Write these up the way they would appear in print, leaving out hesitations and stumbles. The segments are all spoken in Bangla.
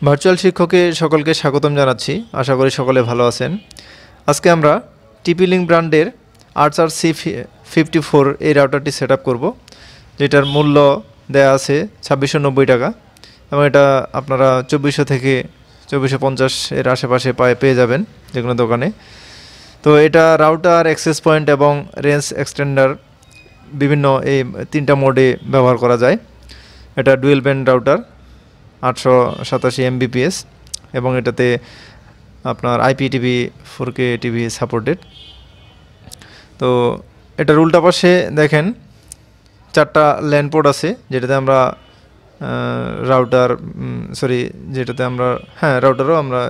ভার্চুয়াল শিক্ষকে সকলকে স্বাগতম জানাচ্ছি। আশা করি সকলে ভালো আছেন। আজকে আমরা টিপি-লিঙ্ক ব্র্যান্ডের RRC54 এই রাউটারটি সেট আপ করবো, যেটার মূল্য দেয়া আছে 2690 টাকা এবং এটা আপনারা 2400 থেকে 2450 এর আশেপাশে পেয়ে যাবেন যে কোনো দোকানে। তো এটা রাউটার, অ্যাক্সেস পয়েন্ট এবং রেঞ্জ এক্সটেন্ডার বিভিন্ন এই তিনটা মোডে ব্যবহার করা যায়। এটা ডুয়েল ব্যান্ড রাউটার 887 Mbps এবং এটাতে আপনার IPTV 4K টিভি সাপোর্টেড। তো এটার উল্টা পাশে দেখেন 4টা ল্যান পোর্ট আছে, যেটাতে আমরা রাউটারও আমরা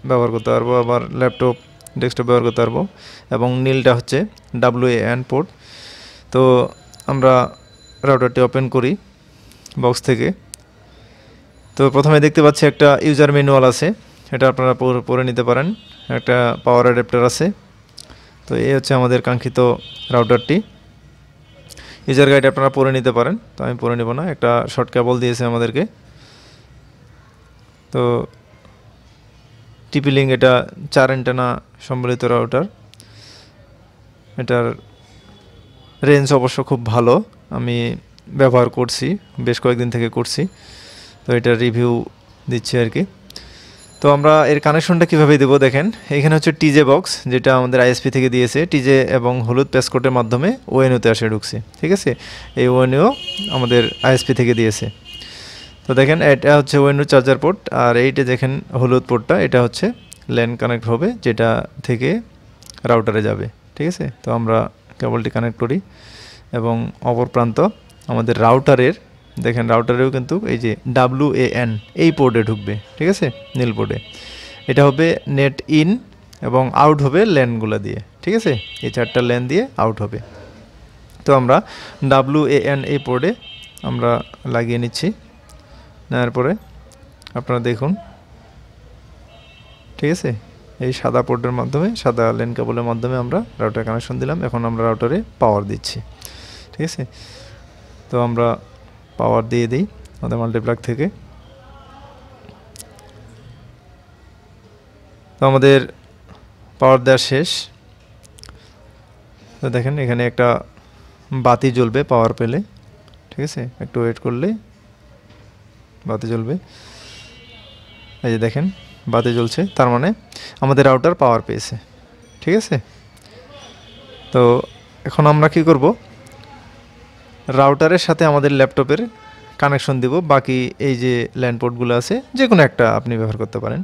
ব্যবহার করতে পারবো, আবার ল্যাপটপ, ডেস্কটপ ব্যবহার করতে পারবো। এবং নীলটা হচ্ছে WAN পোর্ট। তো আমরা রাউটারটি ওপেন করি বক্স থেকে। তো প্রথমে দেখতে পাচ্ছি একটা ইউজার ম্যানুয়াল আছে, এটা আপনারা পড়ে নিতে পারেন। একটা পাওয়ার অ্যাডাপ্টার আছে। তো এই হচ্ছে আমাদের কাঙ্ক্ষিত রাউটারটি। ইউজার গাইড আপনারা পড়ে নিতে পারেন, তো আমি পড়ে নেব না। একটা শর্ট কেবল দিয়েছে আমাদেরকে। তো টিপি-লিঙ্ক এটা 4 অ্যান্টেনা সম্বলিত রাউটার। এটার রেঞ্জ অবশ্য খুব ভালো, আমি ব্যবহার করছি, বেশ কয়েকদিন থেকে করছি। তো এটার রিভিউ দিচ্ছি আর কি। তো আমরা এর কানেকশনটা কীভাবে দেবো দেখেন। এখানে হচ্ছে টিজে বক্স, যেটা আমাদের ISP থেকে দিয়েছে। টিজে এবং হলুদ প্যাসকোডের মাধ্যমে ওএনইউতে আসে ঢুকছে, ঠিক আছে। এই ওএনইউ আমাদের ISP থেকে দিয়েছে। তো দেখেন এটা হচ্ছে ওএনইউ চার্জার পোর্ট, আর এইটা দেখেন হলুদ পোর্টটা, এটা হচ্ছে ল্যান কানেক্ট হবে, যেটা থেকে রাউটারে যাবে, ঠিক আছে। তো আমরা কেবলটি কানেক্ট করি এবং অপর প্রান্ত আমাদের রাউটারের, দেখেন রাউটারেও কিন্তু এই যে WAN এই পোর্টে ঢুকবে, ঠিক আছে, নীল পোর্টে। এটা হবে নেট ইন এবং আউট হবে ল্যানগুলো দিয়ে, ঠিক আছে। এই 4টা ল্যান দিয়ে আউট হবে। তো আমরা WAN এই পোর্টে আমরা লাগিয়ে নিচ্ছি। নেওয়ার পরে আপনারা দেখুন, ঠিক আছে, এই সাদা পোর্টের মাধ্যমে, সাদা ল্যান কেবলের মাধ্যমে আমরা রাউটার কানেকশন দিলাম। এখন আমরা রাউটারে পাওয়ার দিচ্ছি, ঠিক আছে। তো আমরা পাওয়ার দিয়ে দিই আমাদের মাল্টিপ্লাগ থেকে। তো আমাদের পাওয়ার দেওয়া শেষ। তো দেখেন এখানে একটা বাতি জ্বলবে পাওয়ার পেলে, ঠিক আছে। একটু ওয়েট করলে বাতি জ্বলবে। এই যে দেখেন বাতি জ্বলছে, তার মানে আমাদের রাউটার পাওয়ার পেয়েছে, ঠিক আছে। তো এখন আমরা কি করব, রাউটারের সাথে আমাদের ল্যাপটপের কানেকশন দিব। বাকি এই যে ল্যান পোর্টগুলো আছে, যে কোনো একটা আপনি ব্যবহার করতে পারেন।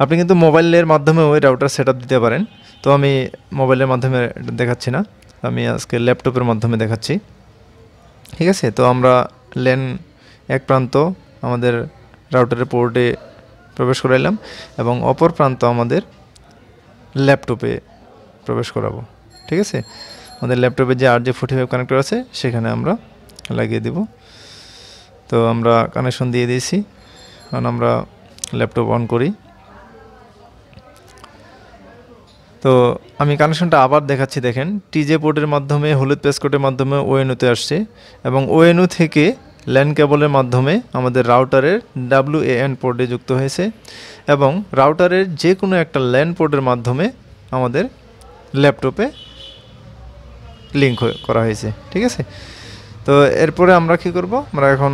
আপনি কিন্তু মোবাইলের মাধ্যমেও ওই রাউটার সেট আপ দিতে পারেন। তো আমি মোবাইলের মাধ্যমে দেখাচ্ছি না, আমি আজকে ল্যাপটপের মাধ্যমে দেখাচ্ছি, ঠিক আছে। তো আমরা ল্যান এক প্রান্ত আমাদের রাউটারের পোর্টে প্রবেশ করাইলাম এবং অপর প্রান্ত আমাদের ল্যাপটপে প্রবেশ করাবো, ঠিক আছে। আমাদের ল্যাপটপে যে RJ45 কানেক্টর আছে সেখানে আমরা লাগিয়ে দেব। তো আমরা কানেকশন দিয়ে দিয়েছি। কারণ আমরা ল্যাপটপ অন করি। তো আমি কানেকশনটা আবার দেখাচ্ছি। দেখেন টিজে পোর্টের মাধ্যমে, হলুদ প্যাসকোডের মাধ্যমে ওএনইউতে আসছে এবং ওএনইউ থেকে ল্যান কেবলের মাধ্যমে আমাদের রাউটারের WAN পোর্টে যুক্ত হয়েছে এবং রাউটারের যে কোনো একটা ল্যান পোর্টের মাধ্যমে আমাদের ল্যাপটপে লিঙ্ক করা হয়েছে, ঠিক আছে। তো এরপরে আমরা কি করব, আমরা এখন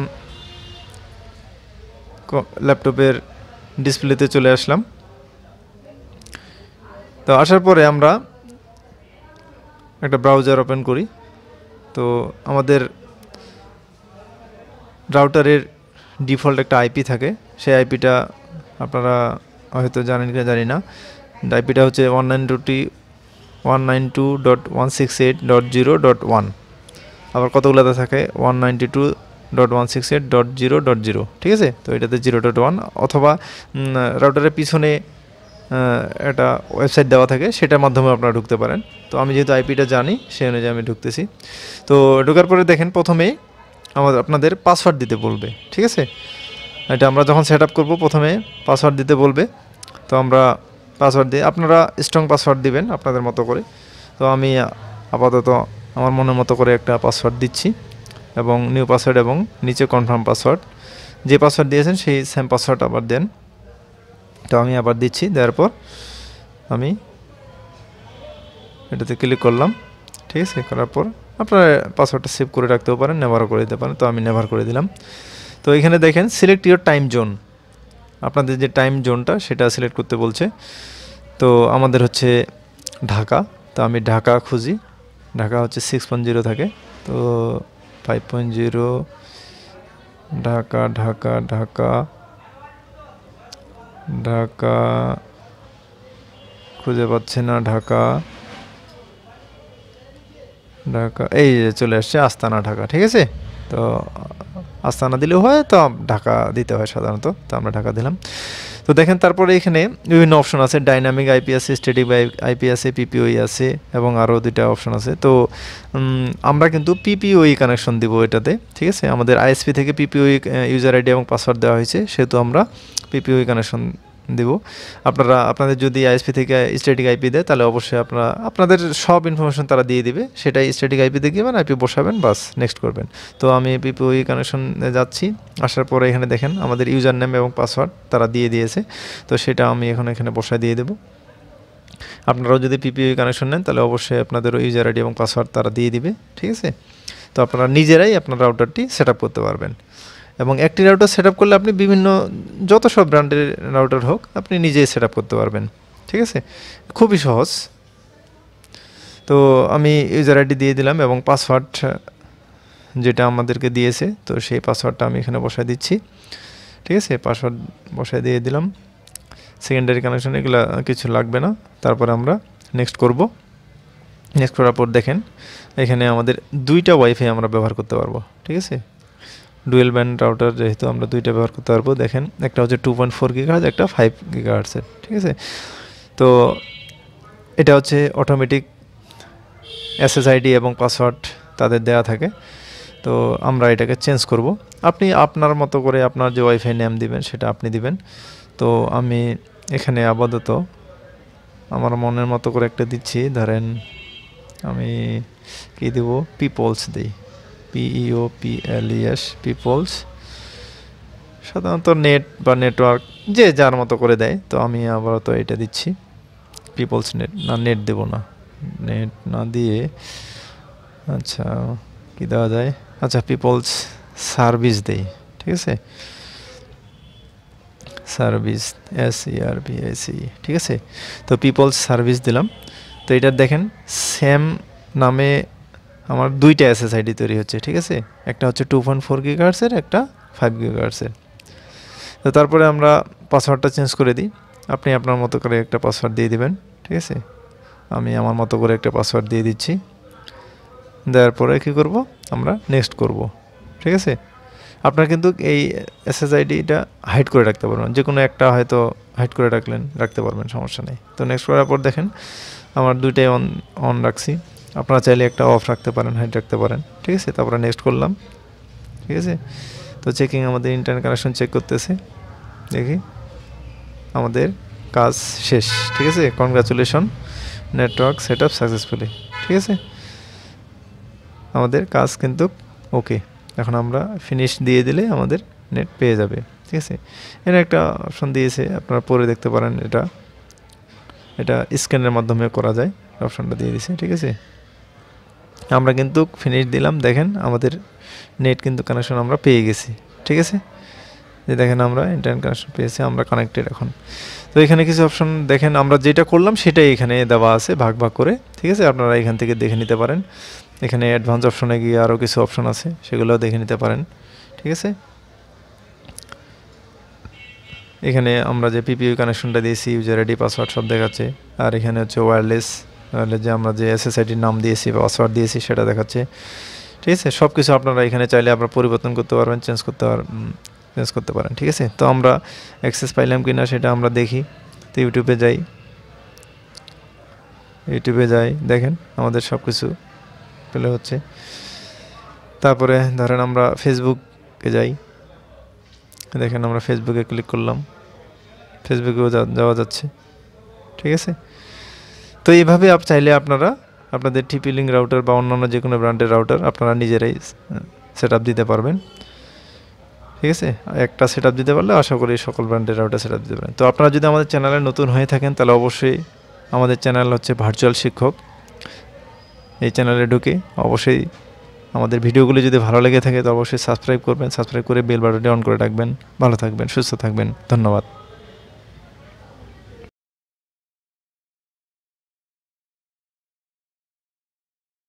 ল্যাপটপের ডিসপ্লেতে চলে আসলাম। তো আসার পরে আমরা একটা ব্রাউজার ওপেন করি। তো আমাদের রাউটারের ডিফল্ট একটা IP থাকে, সেই আইপিটা আপনারা হয়তো জানেন কি জানি না। আইপিটা হচ্ছে 192.168.0.1, আবার কতগুলোতে থাকে 192.168.0.0, ঠিক আছে। তো এটাতে 0.1 অথবা রাউটারের পিছনে একটা ওয়েবসাইট দেওয়া থাকে, সেটার মাধ্যমে আপনারা ঢুকতে পারেন। তো আমি যেহেতু আইপিটা জানি, সেই অনুযায়ী আমি ঢুকতেছি। তো ঢোকার পরে দেখেন প্রথমেই আপনাদের পাসওয়ার্ড দিতে বলবে, ঠিক আছে। এটা আমরা যখন সেট আপ করবো প্রথমে পাসওয়ার্ড দিতে বলবে। তো আমরা পাসওয়ার্ড দিয়ে, আপনারা স্ট্রং পাসওয়ার্ড দিবেন আপনাদের মতো করে। তো আমি আপাতত আমার মনের মতো করে একটা পাসওয়ার্ড দিচ্ছি এবং নিউ পাসওয়ার্ড এবং নিচে কনফার্ম পাসওয়ার্ড যে পাসওয়ার্ড দিয়েছেন সেই সেম পাসওয়ার্ড আবার দেন। তো আমি আবার দিচ্ছি, দেওয়ার পর আমি এটাতে ক্লিক করলাম, ঠিক আছে। করার পর আপনারা পাসওয়ার্ডটা সেভ করে রাখতেও পারেন, নেভারও করে দিতে পারেন। তো আমি নেভার করে দিলাম। তো এখানে দেখেন সিলেক্ট ইউর টাইম জোন, আপনাদের যে টাইম জোনটা সেটা সিলেক্ট করতে বলছে। তো আমাদের হচ্ছে ঢাকা, তো আমি ঢাকা খুঁজি। ঢাকা হচ্ছে 6.0 থাকে, তো 5.0 ঢাকা ঢাকা ঢাকা ঢাকা খুঁজে পাচ্ছে না, ঢাকা ঢাকা এই যে চলে আসছে আস্তানা ঢাকা, ঠিক আছে। তো আস্তানা দিলেও হয়, তো ঢাকা দিতে হয় সাধারণত, তো আমরা ঢাকা দিলাম। তো দেখেন তারপরে এখানে বিভিন্ন অপশন আছে, ডাইনামিক আইপি আছে, স্ট্যাটিক আইপি আছে, পিপিওই আছে এবং আরও দুইটা অপশন আছে। তো আমরা কিন্তু পিপিওই কানেকশন দিব এটাতে, ঠিক আছে। আমাদের আইএসপি থেকে পিপিওই ইউজার আইডি এবং পাসওয়ার্ড দেওয়া হয়েছে, সেহেতু আমরা পিপিওই কানেকশন দেব। আপনাদের যদি আইএসপি থেকে স্ট্যাটিক আইপি দেয় তাহলে অবশ্যই আপনাদের সব ইনফরমেশন তারা দিয়ে দিবে, সেটাই স্ট্যাটিক আইপি দিয়ে গেবেন, আইপি বসাবেন, বাস নেক্সট করবেন। তো আমি পিপিওই কানেকশনে যাচ্ছি। আসার পরে এখানে দেখেন আমাদের ইউজার নেম এবং পাসওয়ার্ড তারা দিয়ে দিয়েছে, তো সেটা আমি এখানে বসায় দিয়ে দেবো। আপনারাও যদি পিপিওই কানেকশন নেন তাহলে অবশ্যই আপনাদেরও ইউজার আইডি এবং পাসওয়ার্ড তারা দিয়ে দিবে, ঠিক আছে। তো আপনারা নিজেরাই আপনার রাউটারটি সেট আপ করতে পারবেন। এবং একটি রাউটার সেট আপ করলে আপনি বিভিন্ন যত সব ব্র্যান্ডের রাউটার হোক আপনি নিজেই সেট আপ করতে পারবেন, ঠিক আছে। খুবই সহজ। তো আমি ইউজার আইডি দিয়ে দিলাম এবং পাসওয়ার্ড যেটা আমাদেরকে দিয়েছে, তো সেই পাসওয়ার্ডটা আমি এখানে বসায় দিচ্ছি, ঠিক আছে। পাসওয়ার্ড বসায় দিয়ে দিলাম। সেকেন্ডারি কানেকশন এগুলো কিছু লাগবে না। তারপর আমরা নেক্সট করব। নেক্সট করার পর দেখেন এখানে আমাদের দুইটা ওয়াইফাই আমরা ব্যবহার করতে পারবো, ঠিক আছে। ডুয়েল ব্যান্ড রাউটার যেহেতু আমরা দুইটা ব্যবহার করতে পারবো। দেখেন একটা হচ্ছে 2.4 গিগাহার্জ, একটা 5 গিগাহার্জের, ঠিক আছে। তো এটা হচ্ছে অটোমেটিক এসএসআইডি এবং পাসওয়ার্ড তাদের দেওয়া থাকে। তো আমরা এটাকে চেঞ্জ করব। আপনি আপনার মতো করে আপনার যে ওয়াইফাই নেম দিবেন সেটা আপনি দিবেন। তো আমি এখানে আপাতত আমার মনের মতো করে একটা দিচ্ছি। ধরেন আমি কি দেব, পিপলস দিই, PEOPLES, পিপলস। সাধারণত নেট বা নেটওয়ার্ক যে যার মতো করে দেয়, তো আমি আপাতত এটা দিচ্ছি, পিপলস নেট। না, নেট দেব না, নেট না দিয়ে আচ্ছা কি দেওয়া যায়, আচ্ছা পিপলস সার্ভিস দেই, ঠিক আছে। সার্ভিস, SERVICE, ঠিক আছে। তো পিপলস সার্ভিস দিলাম। তো এটা দেখেন সেম নামে আমার দুইটা SSID তৈরি হচ্ছে, ঠিক আছে। একটা হচ্ছে 2.4 গিগাহার্জের, একটা 5 গিগাহার্জের। তো তারপরে আমরা পাসওয়ার্ডটা চেঞ্জ করে দিই। আপনি আপনার মতো করে একটা পাসওয়ার্ড দিয়ে দিবেন, ঠিক আছে। আমি আমার মতো করে একটা পাসওয়ার্ড দিয়ে দিচ্ছি। দেওয়ার পরে কী করব, আমরা নেক্সট করব, ঠিক আছে। আপনারা কিন্তু এই SSIDটা হাইড করে রাখতে পারবেন, যে কোনো একটা হয়তো হাইড করে রাখতে পারবেন, সমস্যা নেই। তো নেক্সট করার পর দেখেন আমার দুইটাই অন রাখছি। আপনারা চাইলে একটা অফ রাখতে পারেন, হাইড রাখতে পারেন, ঠিক আছে। তারপরে নেক্সট করলাম, ঠিক আছে। তো চেকিং, আমাদের ইন্টারনেট কানেকশন চেক করতেছে, দেখি আমাদের কাজ শেষ, ঠিক আছে। Congratulation, network set up successfully, ঠিক আছে। আমাদের কাজ কিন্তু ওকে। এখন আমরা ফিনিশ দিয়ে দিলে আমাদের নেট পেয়ে যাবে, ঠিক আছে। এটা একটা অপশন দিয়েছে, আপনারা পরে দেখতে পারেন। এটা স্ক্যানের মাধ্যমে করা যায়, অপশনটা দিয়ে দিয়েছে, ঠিক আছে। আমরা কিন্তু ফিনিশ দিলাম, দেখেন আমাদের নেট কিন্তু কানেকশন আমরা পেয়ে গেছি, ঠিক আছে। যে দেখেন আমরা ইন্টারনেট কানেকশন পেয়েছি, আমরা কানেক্টেড এখন। তো এখানে কিছু অপশন দেখেন, আমরা যেটা করলাম সেটাই এখানে দেওয়া আছে ভাগ ভাগ করে, ঠিক আছে। আপনারা এখান থেকে দেখে নিতে পারেন। এখানে অ্যাডভান্স অপশনে গিয়ে আরও কিছু অপশন আছে, সেগুলোও দেখে নিতে পারেন, ঠিক আছে। এখানে আমরা যে পিপিইউ কানেকশনটা দিয়েছি, ইউজার আইডি পাসওয়ার্ড সব দেখাচ্ছে। আর এখানে হচ্ছে ওয়্যারলেস যে আমরা যে SSIDর নাম দিয়েছি, পাসওয়ার্ড দিয়েছি, সেটা দেখাচ্ছে, ঠিক আছে। সব কিছু আপনারা এখানে চাইলে আপনারা পরিবর্তন করতে পারবেন, চেঞ্জ করতে পারেন, ঠিক আছে। তো আমরা অ্যাক্সেস পাইলাম কি না সেটা আমরা দেখি। তো ইউটিউবে যাই, দেখেন আমাদের সব কিছু পেলে হচ্ছে। তারপরে ধরেন আমরা ফেসবুকে যাই, দেখেন আমরা ফেসবুকে ক্লিক করলাম, ফেসবুকেও যাওয়া যাচ্ছে, ঠিক আছে। তো এইভাবে চাইলে আপনারা আপনাদের TP-Link রাউটার বা অন্যান্য যে কোনো ব্র্যান্ডের রাউটার আপনারা নিজেরাই সেট আপ দিতে পারবেন। তো এই ছিল আমাদের আজকের ভিডিও। আশা করি আপনাদের ভালো লেগেছে। ঠিক আছে, একটা সেটআপ দিতে পারলে আশা করি সকল ব্র্যান্ডের রাউটার সেটআপ দিতে পারেন। তো আপনারা যদি আমাদের চ্যানেলে নতুন হয়ে থাকেন তাহলে অবশ্যই আমাদের চ্যানেল হচ্ছে ভার্চুয়াল শিক্ষক, এই চ্যানেলে ঢুকে অবশ্যই আমাদের ভিডিওগুলি যদি ভালো লেগে থাকে তো অবশ্যই সাবস্ক্রাইব করবেন, সাবস্ক্রাইব করে বেল বাটনটি অন করে রাখবেন। ভালো থাকবেন, সুস্থ থাকবেন, ধন্যবাদ।